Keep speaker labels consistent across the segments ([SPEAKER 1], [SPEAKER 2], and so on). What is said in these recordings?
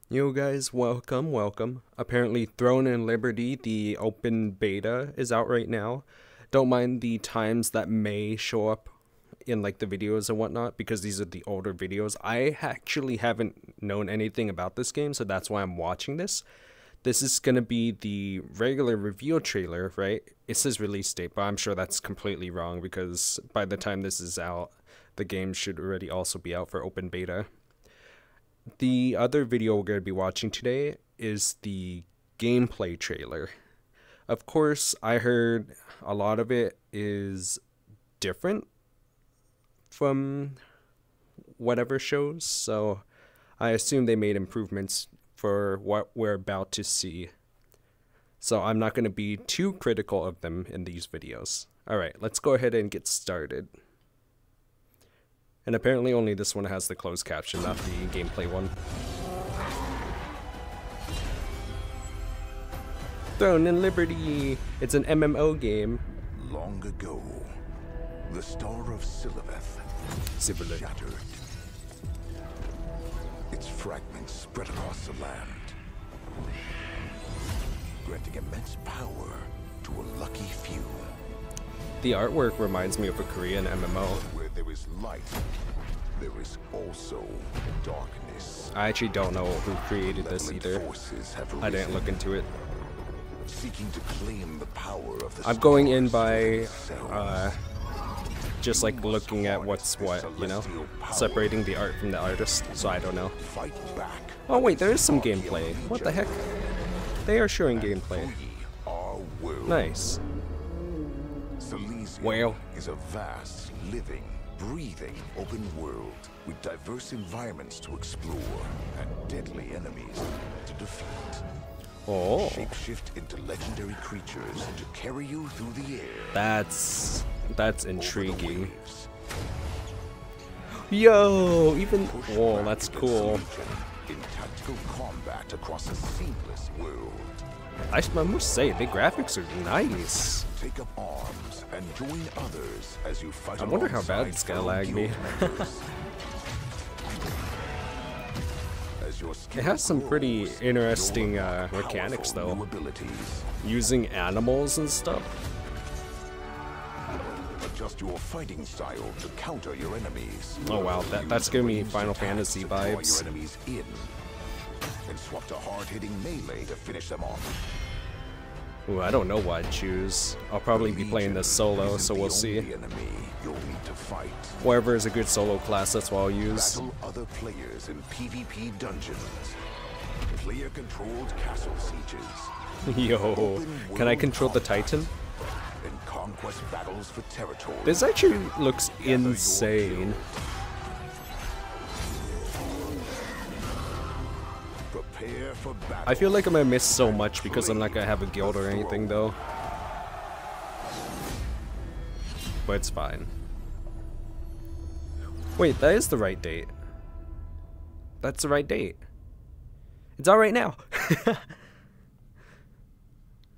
[SPEAKER 1] Yo guys, welcome. Apparently Throne and Liberty, the open beta, is out right now. Don't mind the times that may show up in like the videos and whatnot, because these are the older videos. I actually haven't known anything about this game, so that's why I'm watching this. This is gonna be the regular reveal trailer, right? It says release date, but I'm sure that's completely wrong because by the time this is out, the game should already also be out for open beta. The other video we're going to be watching today is the gameplay trailer. Of course, I heard a lot of it is different from whatever shows, so I assume they made improvements for what we're about to see. So I'm not going to be too critical of them in these videos. Alright, let's go ahead and get started. And apparently only this one has the closed caption, not the gameplay one. Throne and Liberty! It's an MMO game.
[SPEAKER 2] Long ago, the star of Siliveth shattered. Its fragments spread across the land, granting immense power to a lucky few.
[SPEAKER 1] The artwork reminds me of a Korean MMO.
[SPEAKER 2] Where there is light, there is also darkness.
[SPEAKER 1] I actually don't know who created this either. I didn't look into it.
[SPEAKER 2] Seeking to claim the power of the
[SPEAKER 1] I'm going in by just like looking at what's what, you know? Separating the art from the artist, so I don't know.
[SPEAKER 2] Fight back.
[SPEAKER 1] Oh wait, there is some gameplay. What the heck? They are showing gameplay. Nice.
[SPEAKER 2] Well, is a vast, living, breathing open world with diverse environments to explore and deadly enemies to defeat.
[SPEAKER 1] Oh.
[SPEAKER 2] Shapeshift into legendary creatures to carry you through the air.
[SPEAKER 1] That's intriguing. Yo, even whoa, that's cool.
[SPEAKER 2] In tactical combat across a seamless world.
[SPEAKER 1] I must say, the graphics are nice.
[SPEAKER 2] Take up arms and join others as you fight.
[SPEAKER 1] I wonder how bad it's gonna lag me. It has some pretty interesting mechanics though. Using animals and stuff.
[SPEAKER 2] Adjust your fighting style to counter your enemies.
[SPEAKER 1] Oh wow, that's giving me Final Fantasy vibes.
[SPEAKER 2] Your enemies in, and swap to hard-hitting melee to finish them off.
[SPEAKER 1] Ooh, I don't know what I'd choose. I'll probably be playing this solo, so we'll see. Whatever is a good solo class, that's what I'll use.
[SPEAKER 2] Battle other players in PvP dungeons. Player-controlled castle sieges.
[SPEAKER 1] Yo, can I control the Titan?
[SPEAKER 2] And conquest battles for territory.
[SPEAKER 1] This actually looks insane. I feel like I'm gonna miss so much because I'm not gonna have a guild or anything though. But it's fine. Wait, that is the right date. That's the right date. It's out right now.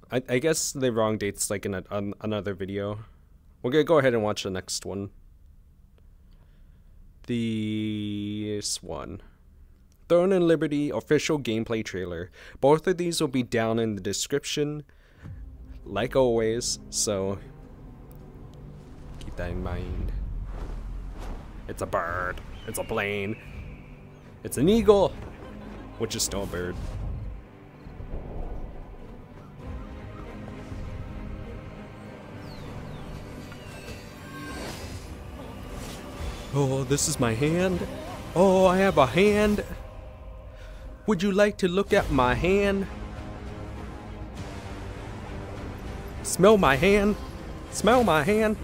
[SPEAKER 1] I guess the wrong date's like in another video. We're gonna go ahead and watch the next one. This one. Throne and Liberty official gameplay trailer. Both of these will be down in the description, like always, so keep that in mind. It's a bird. It's a plane. It's an eagle, which is still a bird. Oh, this is my hand. Oh, I have a hand. Would you like to look at my hand? Smell my hand? Smell my hand?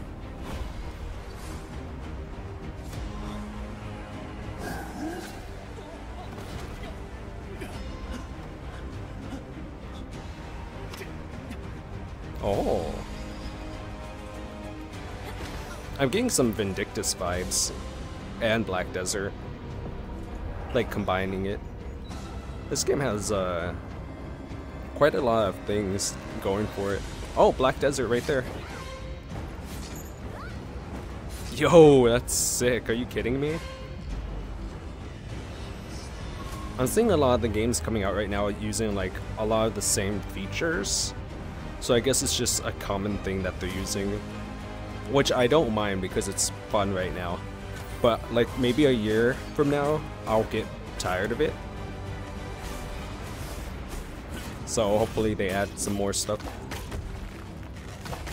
[SPEAKER 1] Oh. I'm getting some Vindictus vibes. And Black Desert. Like combining it. This game has quite a lot of things going for it. Oh, Black Desert right there. Yo, that's sick. Are you kidding me? I'm seeing a lot of the games coming out right now using like a lot of the same features. So I guess it's just a common thing that they're using, which I don't mind because it's fun right now. But like maybe a year from now, I'll get tired of it. So hopefully they add some more stuff.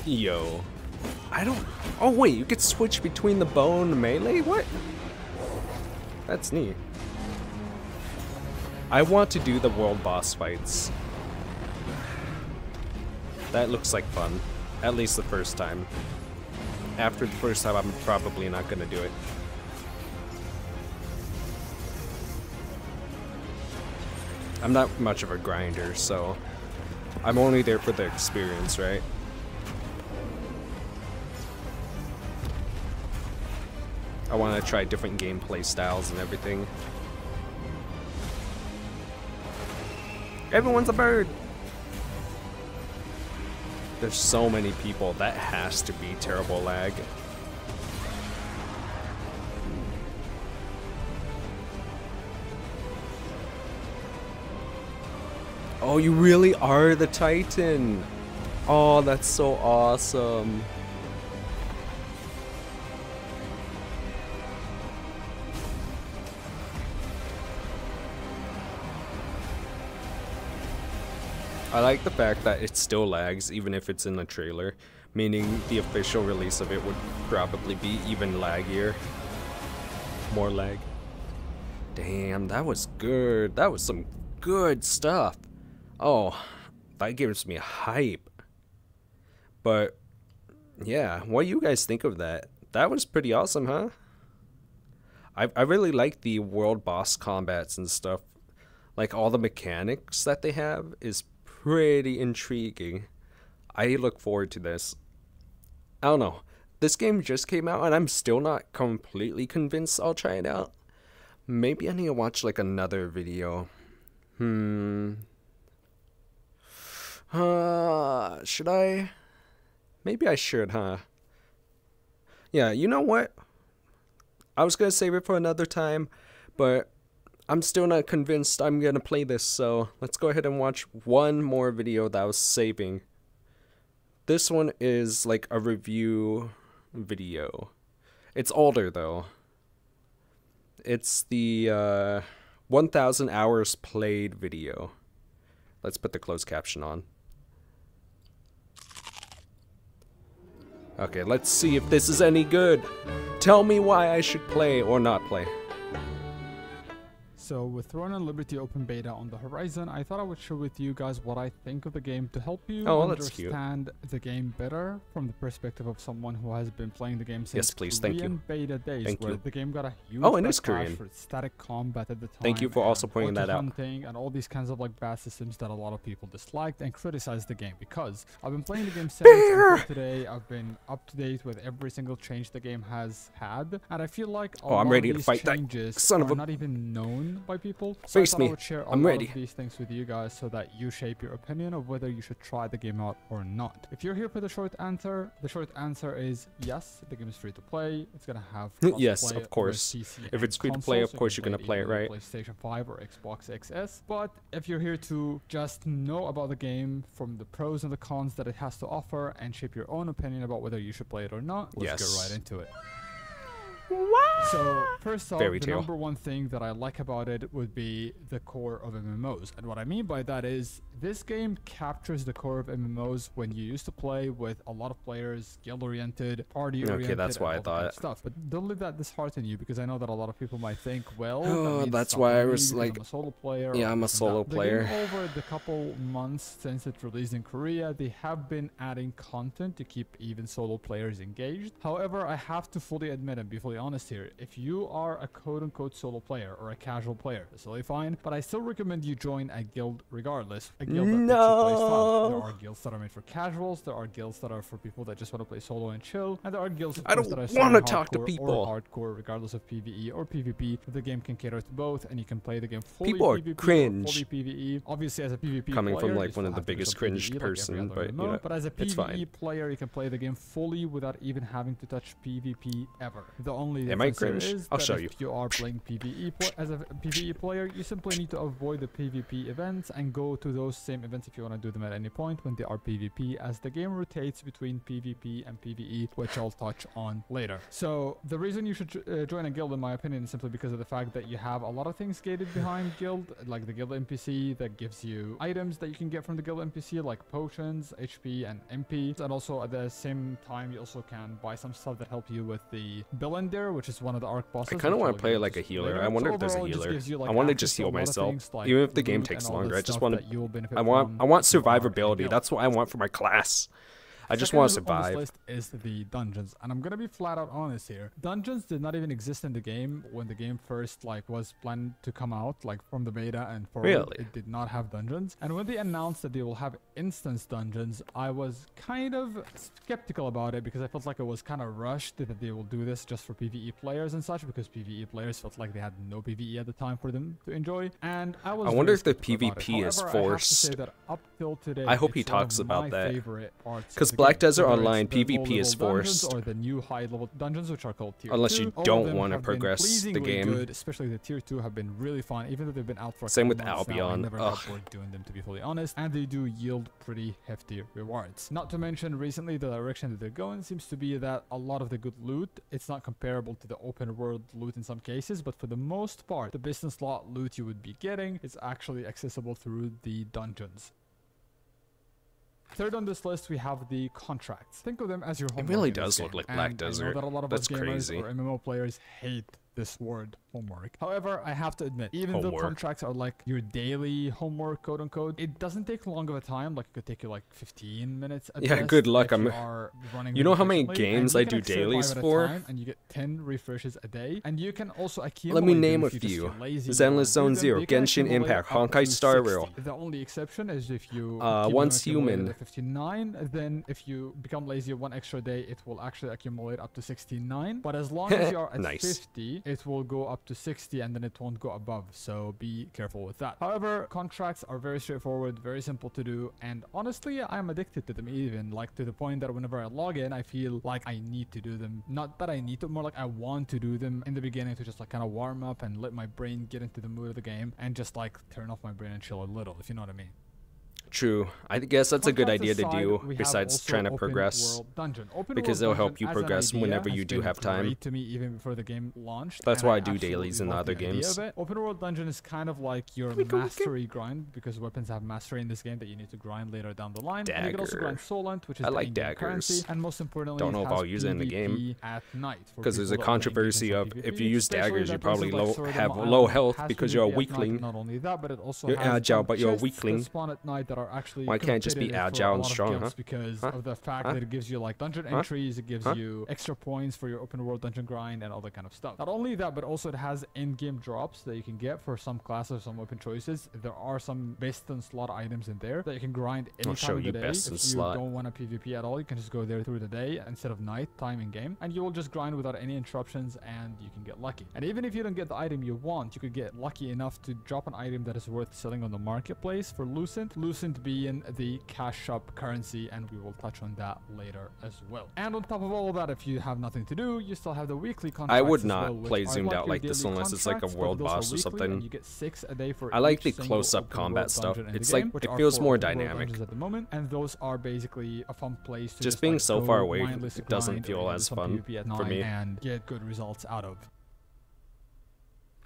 [SPEAKER 1] Yo. I don't... Oh wait, you could switch between the bow and the melee? What? That's neat. I want to do the world boss fights. That looks like fun. At least the first time. After the first time, I'm probably not gonna do it. I'm not much of a grinder, so I'm only there for the experience, right? I want to try different gameplay styles and everything. Everyone's a bird! There's so many people. That has to be terrible lag. Oh, you really are the Titan! Oh, that's so awesome. I like the fact that it still lags even if it's in the trailer, meaning the official release of it would probably be even laggier. More lag. Damn, that was good. That was some good stuff. Oh, that gives me hype. But yeah, what do you guys think of that? That was pretty awesome, huh? I really like the world boss combats and stuff. Like all the mechanics that they have is pretty intriguing. I look forward to this. I don't know. This game just came out and I'm still not completely convinced I'll try it out. Maybe I need to watch like another video. Should I? Maybe I should, huh? Yeah, you know what? I was gonna save it for another time, but I'm still not convinced I'm gonna play this, so let's go ahead and watch one more video that I was saving. This one is like a review video. It's older though. It's the 1000 hours played video. Let's put the closed caption on. Okay, let's see if this is any good. Tell me why I should play or not play.
[SPEAKER 3] So with Throne and Liberty open beta on the horizon, I thought I would share with you guys what I think of the game to help you understand the game better from the perspective of someone who has been playing the game since Korean beta days, where the game got a huge backlash for its static combat at the time.
[SPEAKER 1] Thank you for also pointing that out.
[SPEAKER 3] And all these kinds of like bad systems that a lot of people disliked and criticized the game, because I've been playing the game since until today. I've been up to date with every single change the game has had, and I feel like a lot of these changes are not even known by people. So
[SPEAKER 1] Face
[SPEAKER 3] I thought I would share a lot of these things with you guys so that you shape your opinion of whether you should try the game out or not. If you're here for the short answer is yes, the game is free to play. It's gonna have
[SPEAKER 1] yes, of course. If it's free to play, of course you're gonna play it, right?
[SPEAKER 3] PlayStation 5 or Xbox XS. But if you're here to just know about the game from the pros and the cons that it has to offer and shape your own opinion about whether you should play it or not, let's get right into it. So first off, the number one thing that I like about it would be the core of MMOs. And what I mean by that is this game captures the core of MMOs when you used to play with a lot of players, guild-oriented, party-oriented,
[SPEAKER 1] okay, that's why I thought
[SPEAKER 3] stuff. But don't let that dishearten you, because I know that a lot of people might think, well,
[SPEAKER 1] that's why I was like,
[SPEAKER 3] I'm a solo player.
[SPEAKER 1] Yeah, I'm a solo player.
[SPEAKER 3] Over the couple months since it released in Korea, they have been adding content to keep even solo players engaged. However, I have to fully admit and be fully honest here, if you are a quote-unquote solo player or a casual player, it's totally fine, but I still recommend you join a guild regardless. A guild that fits your play style. There are guilds that are made for casuals, there are guilds that are for people that just want to play solo and chill, and there are guilds of course, that are want to talk to people or hardcore, regardless of PvE or PvP. The game can cater to both, and you can play the game fully
[SPEAKER 1] people are
[SPEAKER 3] PvP
[SPEAKER 1] cringe.
[SPEAKER 3] Or fully PvE. Obviously, as a PvP
[SPEAKER 1] coming
[SPEAKER 3] player,
[SPEAKER 1] from like one of the biggest cringe person, but you know,
[SPEAKER 3] but as a PvE player, you can play the game fully without even having to touch PvP ever. The only only
[SPEAKER 1] Am I
[SPEAKER 3] difference here
[SPEAKER 1] cringe?
[SPEAKER 3] is
[SPEAKER 1] I'll
[SPEAKER 3] that
[SPEAKER 1] show
[SPEAKER 3] if
[SPEAKER 1] you.
[SPEAKER 3] you are playing PvE as a PvE player, you simply need to avoid the PvP events and go to those same events if you want to do them at any point when they are PvP, as the game rotates between PvP and PvE, which I'll touch on later. So the reason you should join a guild, in my opinion, is simply because of the fact that you have a lot of things gated behind guild, like the guild NPC that gives you items that you can get from the guild NPC, like potions, HP, and MP. And also at the same time, you also can buy some stuff that help you with the Billinder, which is one of the arc bosses.
[SPEAKER 1] I kind of want to play like a healer.
[SPEAKER 3] later.
[SPEAKER 1] I wonder
[SPEAKER 3] So
[SPEAKER 1] if there's a
[SPEAKER 3] overall, it just
[SPEAKER 1] healer.
[SPEAKER 3] gives you, like,
[SPEAKER 1] I want to
[SPEAKER 3] access
[SPEAKER 1] just
[SPEAKER 3] to a
[SPEAKER 1] heal
[SPEAKER 3] lot of
[SPEAKER 1] myself,
[SPEAKER 3] things, like
[SPEAKER 1] even if the game
[SPEAKER 3] loot
[SPEAKER 1] takes
[SPEAKER 3] and all
[SPEAKER 1] longer.
[SPEAKER 3] this
[SPEAKER 1] I just
[SPEAKER 3] stuff
[SPEAKER 1] want
[SPEAKER 3] that you'll benefit
[SPEAKER 1] I want
[SPEAKER 3] from
[SPEAKER 1] I want
[SPEAKER 3] through arc and
[SPEAKER 1] survivability.
[SPEAKER 3] guild.
[SPEAKER 1] That's what I want for my class. I just
[SPEAKER 3] Second
[SPEAKER 1] want to
[SPEAKER 3] on this
[SPEAKER 1] survive.
[SPEAKER 3] list is the dungeons, and I'm gonna be flat out honest here. Dungeons did not even exist in the game when the game first was planned to come out, like from the beta and forward.
[SPEAKER 1] Really?
[SPEAKER 3] It did not have dungeons, and when they announced that they will have instance dungeons, I was kind of skeptical about it because I felt like it was kind of rushed that they will do this just for PvE players and such, because PvE players felt like they had no PvE at the time for them to enjoy, and I was.
[SPEAKER 1] I wonder
[SPEAKER 3] very
[SPEAKER 1] if the
[SPEAKER 3] skeptical about it.
[SPEAKER 1] PvP is
[SPEAKER 3] However, I have to say
[SPEAKER 1] forced.
[SPEAKER 3] that up till today,
[SPEAKER 1] I hope he
[SPEAKER 3] it's one of
[SPEAKER 1] talks about
[SPEAKER 3] my
[SPEAKER 1] that.
[SPEAKER 3] favorite parts of
[SPEAKER 1] 'Cause
[SPEAKER 3] the
[SPEAKER 1] Black
[SPEAKER 3] game.
[SPEAKER 1] Desert
[SPEAKER 3] Whether it's
[SPEAKER 1] Online
[SPEAKER 3] the
[SPEAKER 1] PvP
[SPEAKER 3] low-level
[SPEAKER 1] is
[SPEAKER 3] dungeons
[SPEAKER 1] forced.
[SPEAKER 3] or the new high-level dungeons, which are called tier
[SPEAKER 1] Unless
[SPEAKER 3] 2.
[SPEAKER 1] you
[SPEAKER 3] All of
[SPEAKER 1] don't
[SPEAKER 3] them
[SPEAKER 1] wanna
[SPEAKER 3] have been
[SPEAKER 1] progress the
[SPEAKER 3] pleasingly
[SPEAKER 1] game.
[SPEAKER 3] good, especially the tier 2 have been really fun, even though they've been out for a
[SPEAKER 1] Same
[SPEAKER 3] couple
[SPEAKER 1] with
[SPEAKER 3] months now. I
[SPEAKER 1] Albion.
[SPEAKER 3] never
[SPEAKER 1] Ugh.
[SPEAKER 3] got bored doing them, to be fully honest, and they do yield pretty hefty rewards. Not to mention, recently the direction that they're going seems to be that a lot of the good loot, it's not comparable to the open world loot in some cases, but for the most part, the business slot loot you would be getting is actually accessible through the dungeons. Third on this list, we have the contracts. Think of them as your homework.
[SPEAKER 1] really
[SPEAKER 3] in this
[SPEAKER 1] does look
[SPEAKER 3] game.
[SPEAKER 1] like Black
[SPEAKER 3] And I know
[SPEAKER 1] Desert.
[SPEAKER 3] that a lot of
[SPEAKER 1] That's
[SPEAKER 3] us gamers
[SPEAKER 1] crazy.
[SPEAKER 3] or MMO players hate this word, homework. However, I have to admit, even though
[SPEAKER 1] Homework.
[SPEAKER 3] contracts are like your daily homework, quote unquote, it doesn't take long of a time. Like, it could take you like 15 minutes at
[SPEAKER 1] Yeah,
[SPEAKER 3] best
[SPEAKER 1] good luck.
[SPEAKER 3] if you are running
[SPEAKER 1] You know how many
[SPEAKER 3] efficiently, and
[SPEAKER 1] games
[SPEAKER 3] you
[SPEAKER 1] I
[SPEAKER 3] can
[SPEAKER 1] do
[SPEAKER 3] access 5
[SPEAKER 1] dailies
[SPEAKER 3] at a
[SPEAKER 1] for?
[SPEAKER 3] time, and you get 10 refreshes a day, and you can also accumulate
[SPEAKER 1] Let me
[SPEAKER 3] them
[SPEAKER 1] name
[SPEAKER 3] if
[SPEAKER 1] a
[SPEAKER 3] you just
[SPEAKER 1] few.
[SPEAKER 3] feel lazy,
[SPEAKER 1] Zenless
[SPEAKER 3] you don't wanna
[SPEAKER 1] Zone
[SPEAKER 3] do them.
[SPEAKER 1] 0,
[SPEAKER 3] You can
[SPEAKER 1] Genshin
[SPEAKER 3] accumulate
[SPEAKER 1] Impact,
[SPEAKER 3] up
[SPEAKER 1] Honkai
[SPEAKER 3] to
[SPEAKER 1] Star
[SPEAKER 3] 60.
[SPEAKER 1] Rail.
[SPEAKER 3] The only exception is if you
[SPEAKER 1] Once
[SPEAKER 3] accumulate
[SPEAKER 1] Human.
[SPEAKER 3] at 59, then if you become lazy 1 extra day, it will actually accumulate up to 69. But as long as you are at
[SPEAKER 1] Nice.
[SPEAKER 3] 50, it will go up to 60, and then it won't go above. So be careful with that. However, contracts are very straightforward, very simple to do, and honestly, I'm addicted to them, even like to the point that whenever I log in, I feel like I need to do them. Not that I need to, more like I want to do them in the beginning to just like kind of warm up and let my brain get into the mood of the game and just like turn off my brain and chill a little, if you know what I mean.
[SPEAKER 1] True. I guess that's a good
[SPEAKER 3] Contracts
[SPEAKER 1] idea to
[SPEAKER 3] aside,
[SPEAKER 1] do
[SPEAKER 3] we have
[SPEAKER 1] besides
[SPEAKER 3] also
[SPEAKER 1] trying to
[SPEAKER 3] open
[SPEAKER 1] progress.
[SPEAKER 3] world dungeon. Open
[SPEAKER 1] Because
[SPEAKER 3] world
[SPEAKER 1] it'll help
[SPEAKER 3] dungeon
[SPEAKER 1] you
[SPEAKER 3] as an
[SPEAKER 1] progress
[SPEAKER 3] idea
[SPEAKER 1] whenever
[SPEAKER 3] has
[SPEAKER 1] you do
[SPEAKER 3] been
[SPEAKER 1] have time.
[SPEAKER 3] great to me even before the game launched.
[SPEAKER 1] That's
[SPEAKER 3] and
[SPEAKER 1] why
[SPEAKER 3] I
[SPEAKER 1] I do
[SPEAKER 3] absolutely
[SPEAKER 1] dailies in
[SPEAKER 3] love
[SPEAKER 1] other
[SPEAKER 3] the idea
[SPEAKER 1] games.
[SPEAKER 3] of it. Open world dungeon is kind of like your mastery grind, because weapons have mastery in this game that you need to grind later down the line. And you can also
[SPEAKER 1] Dagger.
[SPEAKER 3] grind Solent, which is
[SPEAKER 1] I
[SPEAKER 3] the
[SPEAKER 1] like
[SPEAKER 3] in-game currency,
[SPEAKER 1] daggers.
[SPEAKER 3] and most importantly,
[SPEAKER 1] Don't know
[SPEAKER 3] it
[SPEAKER 1] if
[SPEAKER 3] has
[SPEAKER 1] I'll use it in the game.
[SPEAKER 3] PvP at night. for
[SPEAKER 1] Because there's a
[SPEAKER 3] people that are playing
[SPEAKER 1] controversy
[SPEAKER 3] games
[SPEAKER 1] of
[SPEAKER 3] on
[SPEAKER 1] if
[SPEAKER 3] PvP,
[SPEAKER 1] you use
[SPEAKER 3] especially
[SPEAKER 1] daggers, you
[SPEAKER 3] that
[SPEAKER 1] probably
[SPEAKER 3] places like Sword
[SPEAKER 1] have
[SPEAKER 3] Island
[SPEAKER 1] low health
[SPEAKER 3] has
[SPEAKER 1] because you're a
[SPEAKER 3] PvP at night.
[SPEAKER 1] weakling.
[SPEAKER 3] Not only that, but it also
[SPEAKER 1] You're
[SPEAKER 3] has
[SPEAKER 1] agile,
[SPEAKER 3] some
[SPEAKER 1] but you're a
[SPEAKER 3] chests that
[SPEAKER 1] weakling.
[SPEAKER 3] spawn at night that are actually
[SPEAKER 1] Why can't it just be
[SPEAKER 3] competitive for
[SPEAKER 1] agile
[SPEAKER 3] a
[SPEAKER 1] and
[SPEAKER 3] lot of
[SPEAKER 1] strong,
[SPEAKER 3] guilds
[SPEAKER 1] huh?
[SPEAKER 3] because
[SPEAKER 1] Huh?
[SPEAKER 3] of the fact
[SPEAKER 1] Huh?
[SPEAKER 3] that it gives you like dungeon
[SPEAKER 1] Huh?
[SPEAKER 3] entries, it gives
[SPEAKER 1] Huh?
[SPEAKER 3] you extra points for your open world dungeon grind and all that kind of stuff. Not only that, but also it has in-game drops that you can get for some classes, some weapon choices. There are some best in slot items in there that you can grind any
[SPEAKER 1] I'll show
[SPEAKER 3] time of
[SPEAKER 1] you
[SPEAKER 3] the day.
[SPEAKER 1] best in
[SPEAKER 3] If you
[SPEAKER 1] slot.
[SPEAKER 3] don't want to PvP at all, you can just go there through the day instead of night time in game, and you will just grind without any interruptions, and you can get lucky. And even if you don't get the item you want, you could get lucky enough to drop an item that is worth selling on the marketplace for Lucent. Lucent being the cash shop currency, and we will touch on that later as well. And on top of all of that, if you have nothing to do, you still have the weekly contracts.
[SPEAKER 1] I would
[SPEAKER 3] as
[SPEAKER 1] not
[SPEAKER 3] well, which
[SPEAKER 1] play
[SPEAKER 3] are
[SPEAKER 1] zoomed out
[SPEAKER 3] your
[SPEAKER 1] like this
[SPEAKER 3] daily
[SPEAKER 1] unless it's like a
[SPEAKER 3] contracts, but
[SPEAKER 1] world
[SPEAKER 3] those are
[SPEAKER 1] boss or
[SPEAKER 3] weekly,
[SPEAKER 1] something.
[SPEAKER 3] and you get 6 a day for
[SPEAKER 1] I like
[SPEAKER 3] each
[SPEAKER 1] the
[SPEAKER 3] single
[SPEAKER 1] close-up
[SPEAKER 3] open
[SPEAKER 1] combat
[SPEAKER 3] world
[SPEAKER 1] stuff.
[SPEAKER 3] dungeon in the
[SPEAKER 1] It's
[SPEAKER 3] game,
[SPEAKER 1] like-
[SPEAKER 3] which
[SPEAKER 1] it
[SPEAKER 3] are
[SPEAKER 1] feels
[SPEAKER 3] 4
[SPEAKER 1] more
[SPEAKER 3] open world
[SPEAKER 1] dynamic.
[SPEAKER 3] dungeons at the moment, and those are basically a fun place to
[SPEAKER 1] Just being
[SPEAKER 3] like,
[SPEAKER 1] so
[SPEAKER 3] go
[SPEAKER 1] far away
[SPEAKER 3] mindlessly
[SPEAKER 1] doesn't
[SPEAKER 3] grind
[SPEAKER 1] feel
[SPEAKER 3] or do
[SPEAKER 1] as
[SPEAKER 3] some
[SPEAKER 1] fun
[SPEAKER 3] PvP at
[SPEAKER 1] for
[SPEAKER 3] night
[SPEAKER 1] me.
[SPEAKER 3] and get good results out of.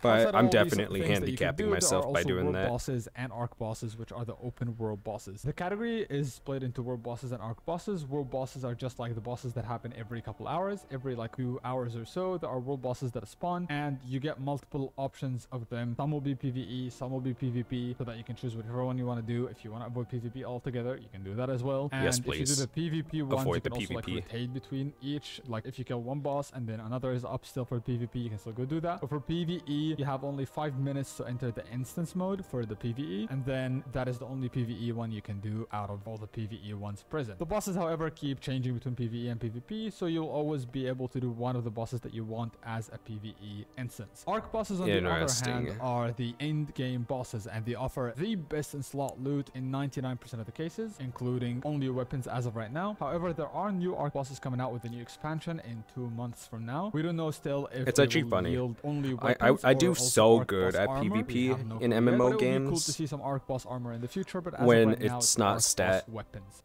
[SPEAKER 1] But
[SPEAKER 3] Outside of
[SPEAKER 1] I'm
[SPEAKER 3] all these
[SPEAKER 1] definitely
[SPEAKER 3] things that you can
[SPEAKER 1] handicapping
[SPEAKER 3] do, there are
[SPEAKER 1] myself by
[SPEAKER 3] also
[SPEAKER 1] doing
[SPEAKER 3] world
[SPEAKER 1] that.
[SPEAKER 3] bosses and arc bosses, which are the open world bosses. The category is split into world bosses and arc bosses. World bosses are just like the bosses that happen every couple hours. Every like 2 hours or so, there are world bosses that spawn, and you get multiple options of them. Some will be PvE, some will be PvP, so that you can choose whichever one you want to do. If you want to avoid PvP altogether, you can do that as well. And
[SPEAKER 1] Yes,
[SPEAKER 3] if you
[SPEAKER 1] please.
[SPEAKER 3] do the PvP ones,
[SPEAKER 1] Avoid
[SPEAKER 3] you can
[SPEAKER 1] the
[SPEAKER 3] also like
[SPEAKER 1] PvP.
[SPEAKER 3] rotate between each. Like if you kill one boss and then another is up still for PvP, you can still go do that. But for PvE, PvP, you have only 5 minutes to enter the instance mode for the PvE, and then that is the only PvE one you can do out of all the PvE ones present. The bosses, however, keep changing between PvE and PvP, so you'll always be able to do one of the bosses that you want as a PvE instance. Arc bosses, on the other hand, are the end game bosses, and they offer the best in slot loot in 99% of the cases, including only weapons as of right now. However, there are new arc bosses coming out with the new expansion in 2 months from now. We don't know still if
[SPEAKER 1] it's actually funny. I do so good at PvP in MMO games. It would be cool to see
[SPEAKER 3] some arc boss armor in the future, but as
[SPEAKER 1] when
[SPEAKER 3] of right now,
[SPEAKER 1] it's not stat
[SPEAKER 3] weapons.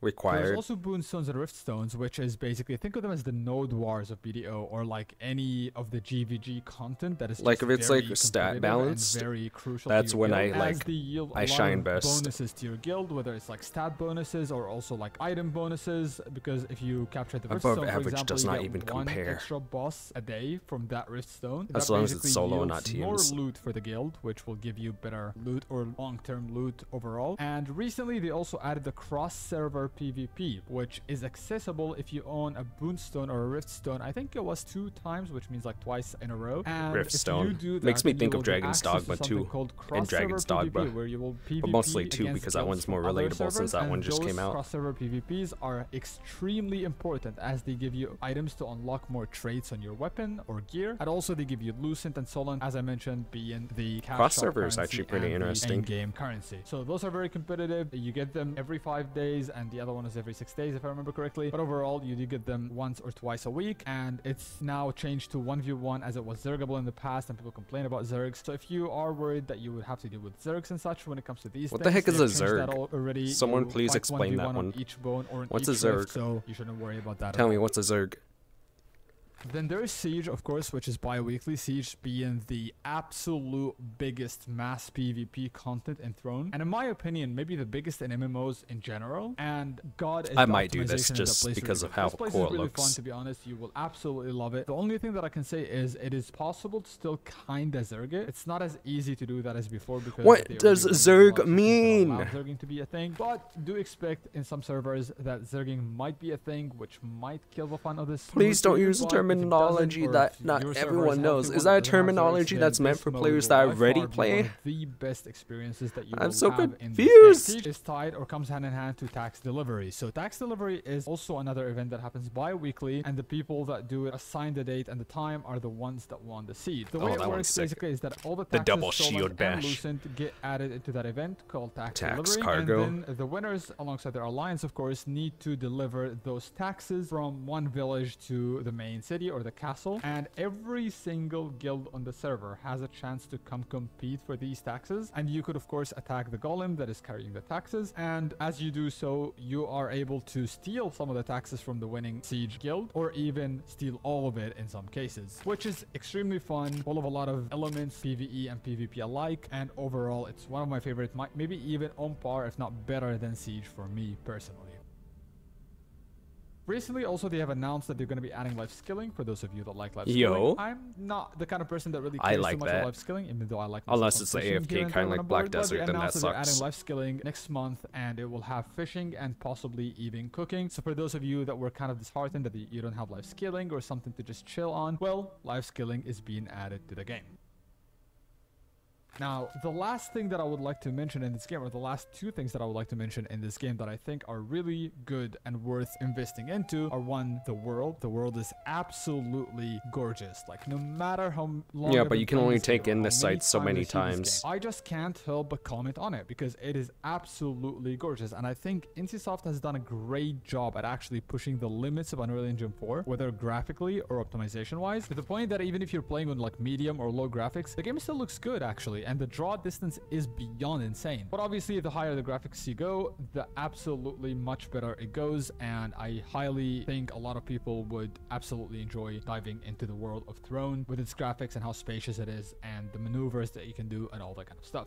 [SPEAKER 1] Required.
[SPEAKER 3] There's also boonstones and riftstones, which is basically, think of them as the node wars of BDO, or like any of the GVG content that is just
[SPEAKER 1] like if it's like
[SPEAKER 3] very
[SPEAKER 1] stat balanced,
[SPEAKER 3] very crucial.
[SPEAKER 1] That's when I
[SPEAKER 3] I
[SPEAKER 1] shine best.
[SPEAKER 3] Bonuses to your guild, whether it's like stat bonuses or also like item bonuses, because if you capture the riftstone,
[SPEAKER 1] above average,
[SPEAKER 3] for example,
[SPEAKER 1] does
[SPEAKER 3] you
[SPEAKER 1] not
[SPEAKER 3] get
[SPEAKER 1] even
[SPEAKER 3] one
[SPEAKER 1] compare.
[SPEAKER 3] extra boss a day from that riftstone.
[SPEAKER 1] As long as it's solo, not
[SPEAKER 3] more
[SPEAKER 1] teams.
[SPEAKER 3] loot for the guild, which will give you better loot or long-term loot overall. And recently, they also added the cross-server PvP, which is accessible if you own a boonstone or a riftstone. I think it was 2 times, which means like twice in a row. And
[SPEAKER 1] riftstone
[SPEAKER 3] if you do that,
[SPEAKER 1] makes me think
[SPEAKER 3] you
[SPEAKER 1] of
[SPEAKER 3] will get
[SPEAKER 1] Dragon's
[SPEAKER 3] access to
[SPEAKER 1] Dogma
[SPEAKER 3] something
[SPEAKER 1] 2
[SPEAKER 3] called
[SPEAKER 1] and Dragon's
[SPEAKER 3] cross-server
[SPEAKER 1] Dogma,
[SPEAKER 3] PvP, where you will PvP
[SPEAKER 1] but mostly 2
[SPEAKER 3] against
[SPEAKER 1] because that one's
[SPEAKER 3] guilds
[SPEAKER 1] more
[SPEAKER 3] from other
[SPEAKER 1] relatable since that
[SPEAKER 3] servers,
[SPEAKER 1] one just
[SPEAKER 3] and
[SPEAKER 1] came
[SPEAKER 3] those
[SPEAKER 1] out.
[SPEAKER 3] Cross-server PvPs are extremely important as they give you items to unlock more traits on your weapon or gear, and also they give you Lucent and Solent, as I mentioned, being the cash
[SPEAKER 1] Cross-server is actually pretty interesting.
[SPEAKER 3] In-game currency. So those are very competitive. You get them every 5 days, and the other one is every 6 days, if I remember correctly. But overall, you do get them once or twice a week, and it's now changed to 1v1 as it was Zergable in the past, and people complain about Zergs. So if you are worried that you would have to deal with Zergs and such when it comes to these
[SPEAKER 1] what
[SPEAKER 3] things,
[SPEAKER 1] the heck is a
[SPEAKER 3] Zerg?
[SPEAKER 1] Zerg? Someone please explain that one.
[SPEAKER 3] Each bone or
[SPEAKER 1] what's
[SPEAKER 3] each
[SPEAKER 1] a Zerg?
[SPEAKER 3] rift, so you shouldn't worry about that.
[SPEAKER 1] Tell me, what's a Zerg?
[SPEAKER 3] Then there is Siege, of course, which is bi-weekly. Siege being the absolute biggest mass PvP content in Throne, and in my opinion, maybe the biggest in MMOs in general. And God, is
[SPEAKER 1] I might do this just because of how
[SPEAKER 3] cool it
[SPEAKER 1] looks.
[SPEAKER 3] Really fun, to be honest. You will absolutely love it. The only thing that I can say is it is possible to still kinda Zerg it. It's not as easy to do that as before, because
[SPEAKER 1] what does Zerg mean?
[SPEAKER 3] Zerging to be a thing, but do expect in some servers that Zerging might be a thing, which might kill the fun of this.
[SPEAKER 1] Please don't use the terminology that not everyone knows. Is that a terminology that's meant for players that already play?
[SPEAKER 3] The best experiences that you
[SPEAKER 1] I'm so
[SPEAKER 3] have
[SPEAKER 1] confused.
[SPEAKER 3] in this game. Is tied or comes hand in hand to tax delivery. So tax delivery is also another event that happens bi-weekly, and the people that do it assign the date and the time are the ones that won the seed. The way it works basically is that all the taxes,
[SPEAKER 1] double shield bash,
[SPEAKER 3] and Lucent get added into that event called tax delivery,
[SPEAKER 1] cargo.
[SPEAKER 3] and then the winners, alongside their alliance, of course, need to deliver those taxes from one village to the main city or the castle. And every single guild on the server has a chance to come compete for these taxes, and you could of course attack the golem that is carrying the taxes, and as you do so, you are able to steal some of the taxes from the winning siege guild, or even steal all of it in some cases, which is extremely fun, full of a lot of elements, PvE and PvP alike, and overall it's one of my favorite, maybe even on par if not better than Siege for me personally. Recently, also, they have announced that they're going to be adding life skilling for those of you that like life skilling. I'm not the kind of person that really cares so much about life skilling, even though I like
[SPEAKER 1] unless it's the AFK kind of like Black Desert, then that sucks.
[SPEAKER 3] They're adding life skilling next month, and it will have fishing and possibly even cooking. So for those of you that were kind of disheartened that you don't have life skilling or something to just chill on, well, life skilling is being added to the game. Now, the last thing that I would like to mention in this game, or the last 2 things that I would like to mention in this game that I think are really good and worth investing into are, one, the world. The world is absolutely gorgeous. Like, no matter how long...
[SPEAKER 1] Yeah, but you can only take in this site so many times.
[SPEAKER 3] I just can't help but comment on it because it is absolutely gorgeous. And I think NCSoft has done a great job at actually pushing the limits of Unreal Engine 4, whether graphically or optimization-wise, to the point that even if you're playing on like medium or low graphics, the game still looks good, actually. And the draw distance is beyond insane. But obviously, the higher the graphics you go, the absolutely much better it goes, and I highly think a lot of people would absolutely enjoy diving into the world of Throne with its graphics and how spacious it is and the maneuvers that you can do and all that kind of stuff.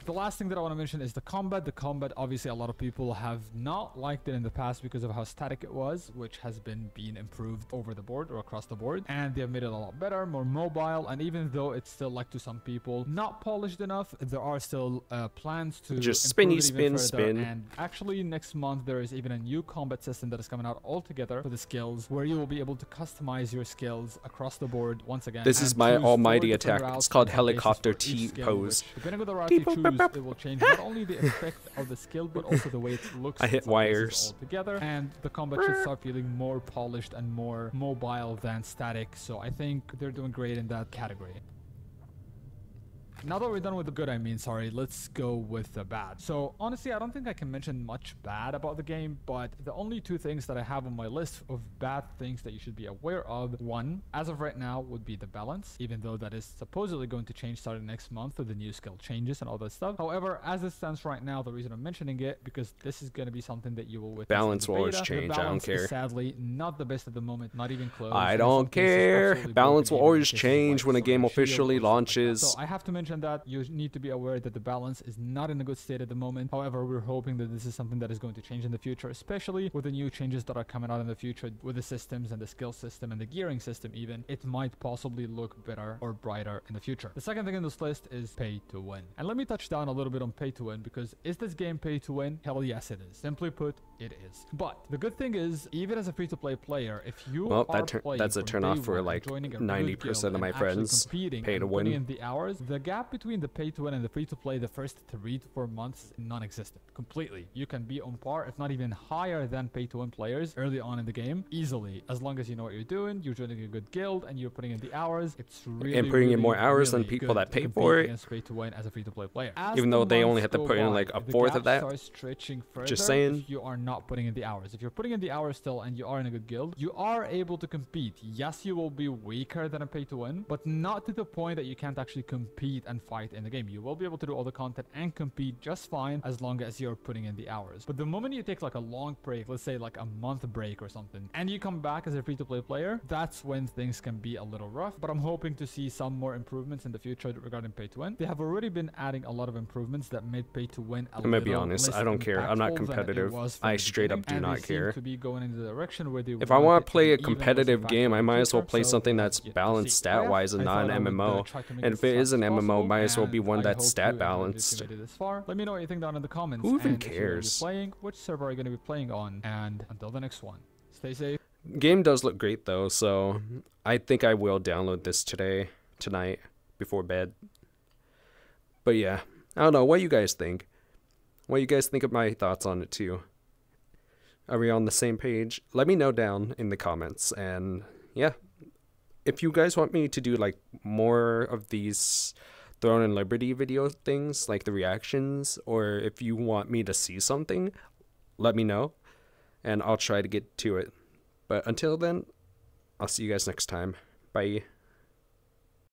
[SPEAKER 3] The last thing that I want to mention is the combat. The combat, obviously, a lot of people have not liked it in the past because of how static it was, which has been being improved over the board or across the board. And they have made it a lot better, more mobile. And even though it's still, like, to some people, not polished enough, there are still plans to
[SPEAKER 1] just
[SPEAKER 3] improve
[SPEAKER 1] spinny,
[SPEAKER 3] it even
[SPEAKER 1] spin,
[SPEAKER 3] further.
[SPEAKER 1] spin.
[SPEAKER 3] And actually, next month, there is even a new combat system that is coming out altogether for the skills, where you will be able to customize your skills across the board once again.
[SPEAKER 1] This is my
[SPEAKER 3] choose
[SPEAKER 1] almighty
[SPEAKER 3] 4 different
[SPEAKER 1] attack.
[SPEAKER 3] routes
[SPEAKER 1] It's called
[SPEAKER 3] on the basis
[SPEAKER 1] helicopter
[SPEAKER 3] for each
[SPEAKER 1] T
[SPEAKER 3] skill,
[SPEAKER 1] pose.
[SPEAKER 3] which, depending on the route you choose, it will change not only the effect of the skill, but also the way it looks.
[SPEAKER 1] I hit
[SPEAKER 3] in some
[SPEAKER 1] wires.
[SPEAKER 3] cases altogether, and the combat should start feeling more polished and more mobile than static. So I think they're doing great in that category. Now that we're done with the good, let's go with the bad. So honestly, I don't think I can mention much bad about the game, but the only 2 things that I have on my list of bad things that you should be aware of, one, as of right now, would be the balance, even though that is supposedly going to change starting next month with the new skill changes and all that stuff. However, as it stands right now, the reason I'm mentioning it, because this is going to be something that you will witness.
[SPEAKER 1] Balance will always
[SPEAKER 3] beta.
[SPEAKER 1] change.
[SPEAKER 3] The
[SPEAKER 1] I don't
[SPEAKER 3] balance
[SPEAKER 1] care.
[SPEAKER 3] is sadly not the best at the moment, not even close.
[SPEAKER 1] I
[SPEAKER 3] In
[SPEAKER 1] don't
[SPEAKER 3] some cases,
[SPEAKER 1] care.
[SPEAKER 3] absolutely
[SPEAKER 1] Balance will
[SPEAKER 3] broken, even in
[SPEAKER 1] always
[SPEAKER 3] cases
[SPEAKER 1] change
[SPEAKER 3] like
[SPEAKER 1] when a
[SPEAKER 3] Sword
[SPEAKER 1] game
[SPEAKER 3] and Shield
[SPEAKER 1] officially
[SPEAKER 3] or something like that.
[SPEAKER 1] launches.
[SPEAKER 3] So I have to mention that you need to be aware that the balance is not in a good state at the moment. However, we're hoping that this is something that is going to change in the future, especially with the new changes that are coming out in the future with the systems and the skill system and the gearing system even. It might possibly look better or brighter in the future. The second thing in this list is pay to win. And let me touch down a little bit on pay to win, because is this game pay to win? Hell yes it is. Simply put, it is. But the good thing is, even as a free-to-play player, if you
[SPEAKER 1] that's a turn off for like 90% of my friends. Pay to win.
[SPEAKER 3] In the hours, the gap between the pay to win and the free to play the first 3 to 4 months is non-existent completely. You can be on par, if not even higher than pay to win players early on in the game easily, as long as you know what you're doing, you're joining a good guild, and you're putting in the hours. It's really
[SPEAKER 1] And putting in more hours than
[SPEAKER 3] really
[SPEAKER 1] people
[SPEAKER 3] good
[SPEAKER 1] that pay
[SPEAKER 3] to
[SPEAKER 1] for
[SPEAKER 3] compete
[SPEAKER 1] it.
[SPEAKER 3] against pay to win as a free to play player.
[SPEAKER 1] Even though they only have to put in like a fourth of that.
[SPEAKER 3] Starts stretching further.
[SPEAKER 1] Just saying.
[SPEAKER 3] If you are not putting in the hours. If you're putting in the hours still and you are in a good guild, you are able to compete. Yes, you will be weaker than a pay to win, but not to the point that you can't actually compete and fight in the game. You will be able to do all the content and compete just fine as long as you're putting in the hours. But the moment you take like a long break, let's say like a month break or something, and you come back as a free-to-play player, that's when things can be a little rough. But I'm hoping to see some more improvements in the future regarding pay to win. They have already been adding a lot of improvements that made pay to win a
[SPEAKER 1] I'm gonna be
[SPEAKER 3] little
[SPEAKER 1] honest,
[SPEAKER 3] less
[SPEAKER 1] I don't care. I'm not
[SPEAKER 3] impactful than it
[SPEAKER 1] competitive.
[SPEAKER 3] was from
[SPEAKER 1] I
[SPEAKER 3] the
[SPEAKER 1] straight up
[SPEAKER 3] beginning,
[SPEAKER 1] do
[SPEAKER 3] and
[SPEAKER 1] not
[SPEAKER 3] they seem
[SPEAKER 1] care.
[SPEAKER 3] to be going in the direction where they
[SPEAKER 1] If I want to play a
[SPEAKER 3] even with the
[SPEAKER 1] competitive
[SPEAKER 3] fact
[SPEAKER 1] game,
[SPEAKER 3] that
[SPEAKER 1] I might as well
[SPEAKER 3] future,
[SPEAKER 1] play
[SPEAKER 3] so
[SPEAKER 1] something
[SPEAKER 3] we'll
[SPEAKER 1] that's
[SPEAKER 3] get to
[SPEAKER 1] balanced
[SPEAKER 3] see. Oh, yeah,
[SPEAKER 1] stat-wise and
[SPEAKER 3] I thought I would,
[SPEAKER 1] non-MMO.
[SPEAKER 3] try to make
[SPEAKER 1] And
[SPEAKER 3] this
[SPEAKER 1] if it
[SPEAKER 3] as
[SPEAKER 1] is an
[SPEAKER 3] fast as
[SPEAKER 1] MMO,
[SPEAKER 3] possible,
[SPEAKER 1] might as well be
[SPEAKER 3] and
[SPEAKER 1] one
[SPEAKER 3] I
[SPEAKER 1] that's
[SPEAKER 3] hope
[SPEAKER 1] stat
[SPEAKER 3] you enjoyed
[SPEAKER 1] balanced.
[SPEAKER 3] this video this far. Let me know what you think down in the comments.
[SPEAKER 1] Who even
[SPEAKER 3] and if you're gonna be
[SPEAKER 1] cares?
[SPEAKER 3] playing, which server are you going to be playing on? And until the next one, stay safe.
[SPEAKER 1] Game does look great though, so I think I will download this tonight, before bed. But yeah, I don't know. What do you guys think? What do you guys think of my thoughts on it too? Are we on the same page? Let me know down in the comments. And yeah, if you guys want me to do like more of these Throne and Liberty video things, like the reactions, or if you want me to see something, let me know and I'll try to get to it. But until then, I'll see you guys next time. Bye.